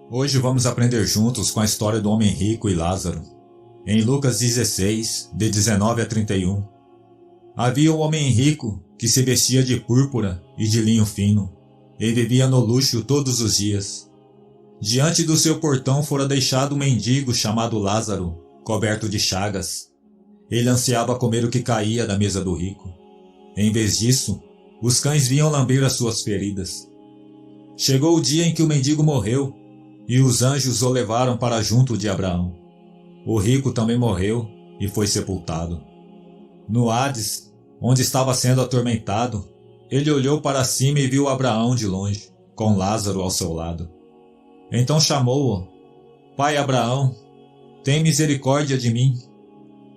Hoje vamos aprender juntos com a história do homem rico e Lázaro. Em Lucas 16, de 19 a 31. Havia um homem rico que se vestia de púrpura e de linho fino, e vivia no luxo todos os dias. Diante do seu portão fora deixado um mendigo chamado Lázaro, coberto de chagas. Ele ansiava comer o que caía da mesa do rico. Em vez disso, os cães vinham lamber as suas feridas. Chegou o dia em que o mendigo morreu, e os anjos o levaram para junto de Abraão. O rico também morreu e foi sepultado. No Hades, onde estava sendo atormentado, ele olhou para cima e viu Abraão de longe, com Lázaro ao seu lado. Então chamou-o: Pai Abraão, tem misericórdia de mim,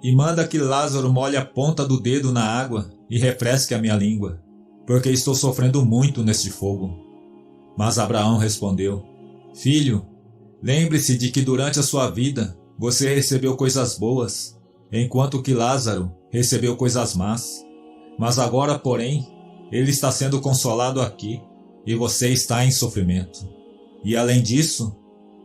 e manda que Lázaro molhe a ponta do dedo na água e refresque a minha língua, porque estou sofrendo muito neste fogo. Mas Abraão respondeu: Filho, lembre-se de que durante a sua vida você recebeu coisas boas, enquanto que Lázaro recebeu coisas más. Mas agora, porém, ele está sendo consolado aqui, e você está em sofrimento. E além disso,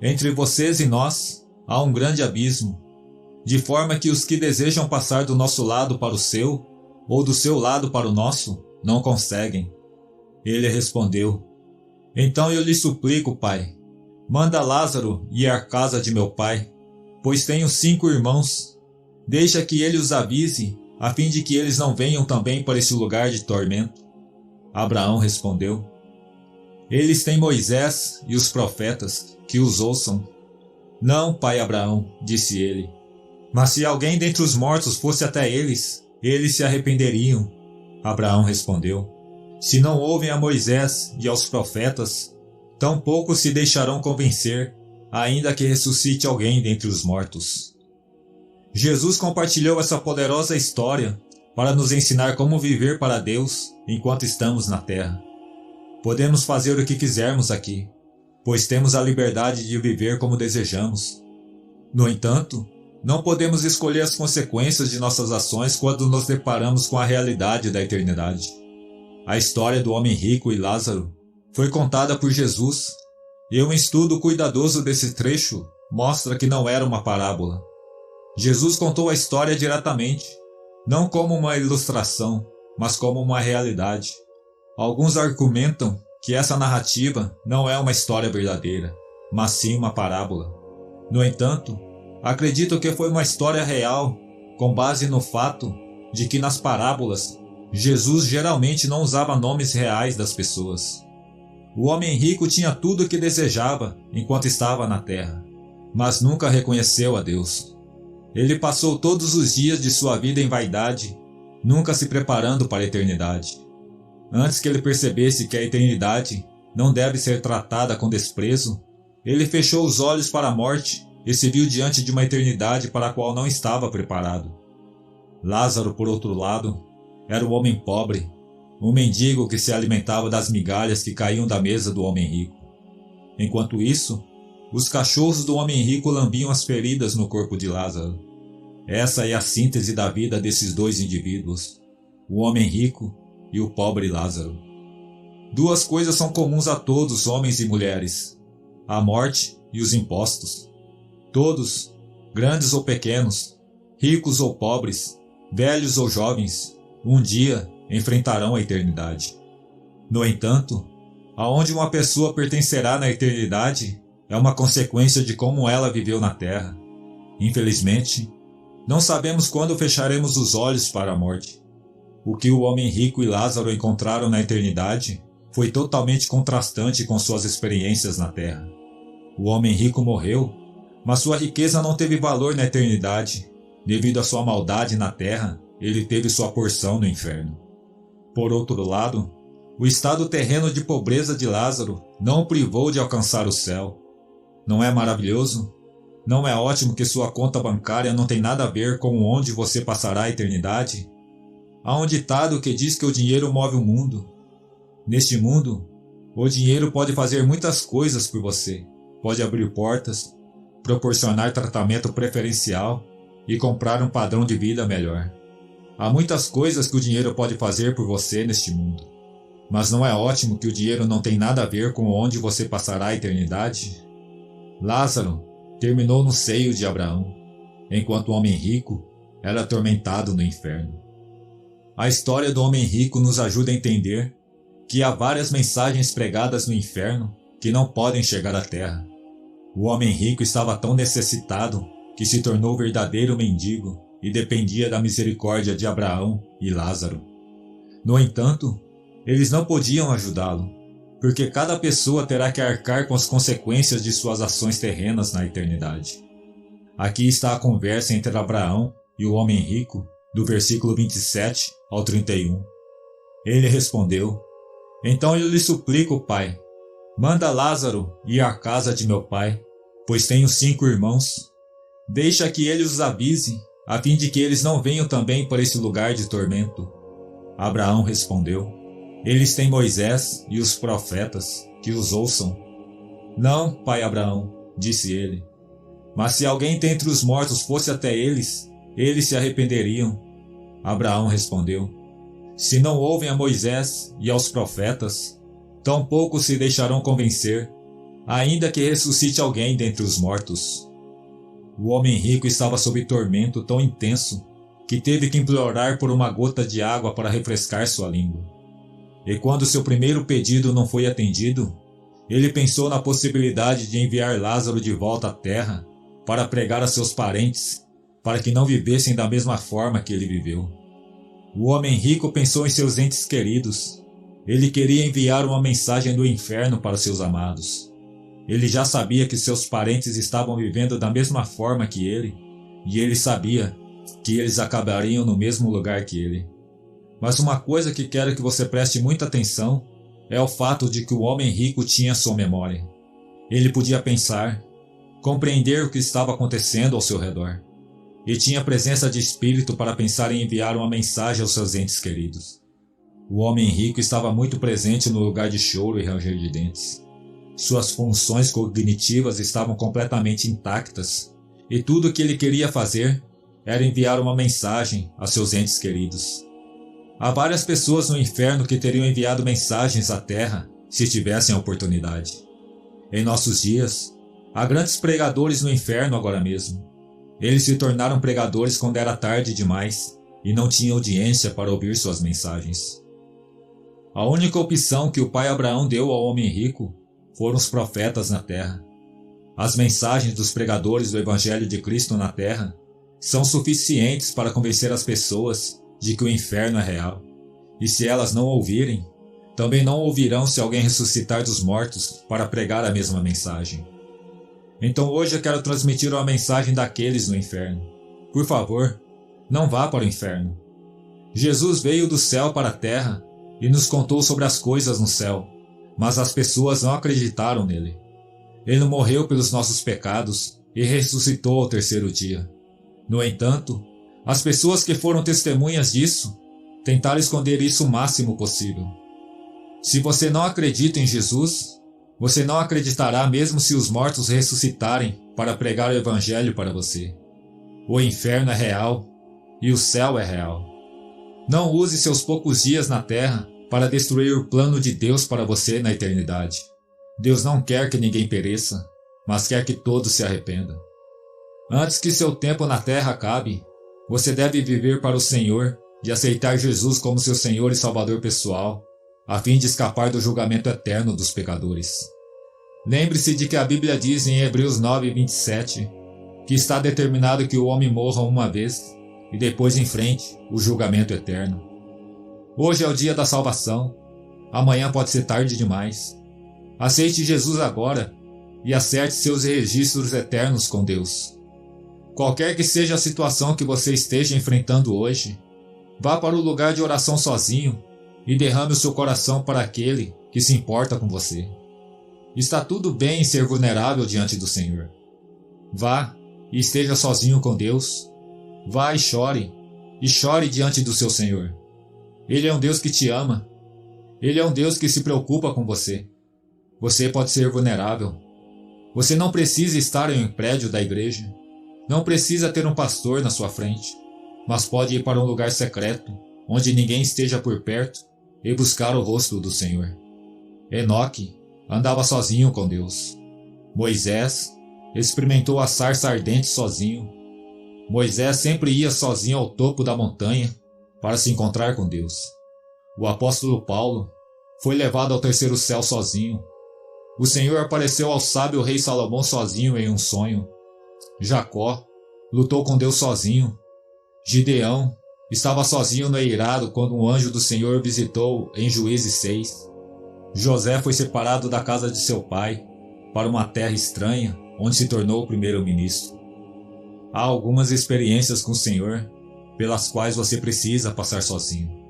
entre vocês e nós há um grande abismo, de forma que os que desejam passar do nosso lado para o seu, ou do seu lado para o nosso, não conseguem. Ele respondeu: Então eu lhe suplico, pai, manda Lázaro ir à casa de meu pai, pois tenho 5 irmãos. Deixa que ele os avise, a fim de que eles não venham também para esse lugar de tormento. Abraão respondeu: Eles têm Moisés e os profetas, que os ouçam. Não, pai Abraão, disse ele, mas se alguém dentre os mortos fosse até eles se arrependeriam. Abraão respondeu: Se não ouvem a Moisés e aos profetas, tampouco se deixarão convencer, ainda que ressuscite alguém dentre os mortos. Jesus compartilhou essa poderosa história para nos ensinar como viver para Deus enquanto estamos na terra. Podemos fazer o que quisermos aqui, pois temos a liberdade de viver como desejamos. No entanto, não podemos escolher as consequências de nossas ações quando nos deparamos com a realidade da eternidade. A história do homem rico e Lázaro foi contada por Jesus, e um estudo cuidadoso desse trecho mostra que não era uma parábola. Jesus contou a história diretamente, não como uma ilustração, mas como uma realidade. Alguns argumentam que essa narrativa não é uma história verdadeira, mas sim uma parábola. No entanto, acredito que foi uma história real, com base no fato de que nas parábolas, Jesus geralmente não usava nomes reais das pessoas. O homem rico tinha tudo o que desejava enquanto estava na terra, mas nunca reconheceu a Deus. Ele passou todos os dias de sua vida em vaidade, nunca se preparando para a eternidade. Antes que ele percebesse que a eternidade não deve ser tratada com desprezo, ele fechou os olhos para a morte e se viu diante de uma eternidade para a qual não estava preparado. Lázaro, por outro lado, era um homem pobre, um mendigo que se alimentava das migalhas que caíam da mesa do homem rico. Enquanto isso, os cachorros do homem rico lambiam as feridas no corpo de Lázaro. Essa é a síntese da vida desses dois indivíduos, o homem rico e o pobre Lázaro. 2 coisas são comuns a todos, homens e mulheres: a morte e os impostos. Todos, grandes ou pequenos, ricos ou pobres, velhos ou jovens, um dia enfrentarão a eternidade. No entanto, aonde uma pessoa pertencerá na eternidade é uma consequência de como ela viveu na terra. Infelizmente, não sabemos quando fecharemos os olhos para a morte. O que o homem rico e Lázaro encontraram na eternidade foi totalmente contrastante com suas experiências na terra. O homem rico morreu, mas sua riqueza não teve valor na eternidade. Devido à sua maldade na terra, ele teve sua porção no inferno. Por outro lado, o estado terreno de pobreza de Lázaro não o privou de alcançar o céu. Não é maravilhoso? Não é ótimo que sua conta bancária não tem nada a ver com onde você passará a eternidade? Há um ditado que diz que o dinheiro move o mundo. Neste mundo, o dinheiro pode fazer muitas coisas por você. Pode abrir portas, proporcionar tratamento preferencial e comprar um padrão de vida melhor. Há muitas coisas que o dinheiro pode fazer por você neste mundo. Mas não é ótimo que o dinheiro não tem nada a ver com onde você passará a eternidade? Lázaro terminou no seio de Abraão, enquanto o homem rico era atormentado no inferno. A história do homem rico nos ajuda a entender que há várias mensagens pregadas no inferno que não podem chegar à terra. O homem rico estava tão necessitado que se tornou verdadeiro mendigo e dependia da misericórdia de Abraão e Lázaro. No entanto, eles não podiam ajudá-lo, porque cada pessoa terá que arcar com as consequências de suas ações terrenas na eternidade. Aqui está a conversa entre Abraão e o homem rico, do versículo 27 ao 31. Ele respondeu: Então eu lhe suplico, pai, manda Lázaro ir à casa de meu pai, pois tenho 5 irmãos. Deixa que ele os avise, a fim de que eles não venham também por esse lugar de tormento. Abraão respondeu: Eles têm Moisés e os profetas, que os ouçam. Não, pai Abraão, disse ele. Mas se alguém dentre os mortos fosse até eles se arrependeriam. Abraão respondeu: Se não ouvem a Moisés e aos profetas, tampouco se deixarão convencer, ainda que ressuscite alguém dentre os mortos. O homem rico estava sob tormento tão intenso que teve que implorar por uma gota de água para refrescar sua língua. E quando seu primeiro pedido não foi atendido, ele pensou na possibilidade de enviar Lázaro de volta à terra para pregar a seus parentes, para que não vivessem da mesma forma que ele viveu. O homem rico pensou em seus entes queridos. Ele queria enviar uma mensagem do inferno para seus amados. Ele já sabia que seus parentes estavam vivendo da mesma forma que ele, e ele sabia que eles acabariam no mesmo lugar que ele. Mas uma coisa que quero que você preste muita atenção é o fato de que o homem rico tinha sua memória. Ele podia pensar, compreender o que estava acontecendo ao seu redor, e tinha presença de espírito para pensar em enviar uma mensagem aos seus entes queridos. O homem rico estava muito presente no lugar de choro e ranger de dentes. Suas funções cognitivas estavam completamente intactas, e tudo o que ele queria fazer era enviar uma mensagem a seus entes queridos. Há várias pessoas no inferno que teriam enviado mensagens à terra se tivessem a oportunidade. Em nossos dias, há grandes pregadores no inferno agora mesmo. Eles se tornaram pregadores quando era tarde demais e não tinham audiência para ouvir suas mensagens. A única opção que o pai Abraão deu ao homem rico foram os profetas na terra. As mensagens dos pregadores do Evangelho de Cristo na terra são suficientes para convencer as pessoas de que o inferno é real. E se elas não ouvirem, também não ouvirão se alguém ressuscitar dos mortos para pregar a mesma mensagem. Então hoje eu quero transmitir uma mensagem daqueles no inferno. Por favor, não vá para o inferno. Jesus veio do céu para a terra e nos contou sobre as coisas no céu, mas as pessoas não acreditaram nele. Ele morreu pelos nossos pecados e ressuscitou ao 3º dia. No entanto, as pessoas que foram testemunhas disso tentaram esconder isso o máximo possível. Se você não acredita em Jesus, você não acreditará mesmo se os mortos ressuscitarem para pregar o Evangelho para você. O inferno é real e o céu é real. Não use seus poucos dias na terra para destruir o plano de Deus para você na eternidade. Deus não quer que ninguém pereça, mas quer que todos se arrependam. Antes que seu tempo na terra acabe, você deve viver para o Senhor e aceitar Jesus como seu Senhor e Salvador pessoal, a fim de escapar do julgamento eterno dos pecadores. Lembre-se de que a Bíblia diz em Hebreus 9:27 que está determinado que o homem morra uma vez e depois enfrente o julgamento eterno. Hoje é o dia da salvação, amanhã pode ser tarde demais. Aceite Jesus agora e acerte seus registros eternos com Deus. Qualquer que seja a situação que você esteja enfrentando hoje, vá para o lugar de oração sozinho e derrame o seu coração para aquele que se importa com você. Está tudo bem em ser vulnerável diante do Senhor. Vá e esteja sozinho com Deus. Vá e chore diante do seu Senhor. Ele é um Deus que te ama. Ele é um Deus que se preocupa com você. Você pode ser vulnerável. Você não precisa estar em um prédio da igreja. Não precisa ter um pastor na sua frente, mas pode ir para um lugar secreto, onde ninguém esteja por perto, e buscar o rosto do Senhor. Enoque andava sozinho com Deus. Moisés experimentou a sarça ardente sozinho. Moisés sempre ia sozinho ao topo da montanha para se encontrar com Deus. O apóstolo Paulo foi levado ao terceiro céu sozinho. O Senhor apareceu ao sábio rei Salomão sozinho em um sonho. Jacó lutou com Deus sozinho. Gideão estava sozinho no eirado quando um anjo do Senhor o visitou em Juízes 6. José foi separado da casa de seu pai para uma terra estranha, onde se tornou o primeiro-ministro. Há algumas experiências com o Senhor pelas quais você precisa passar sozinho.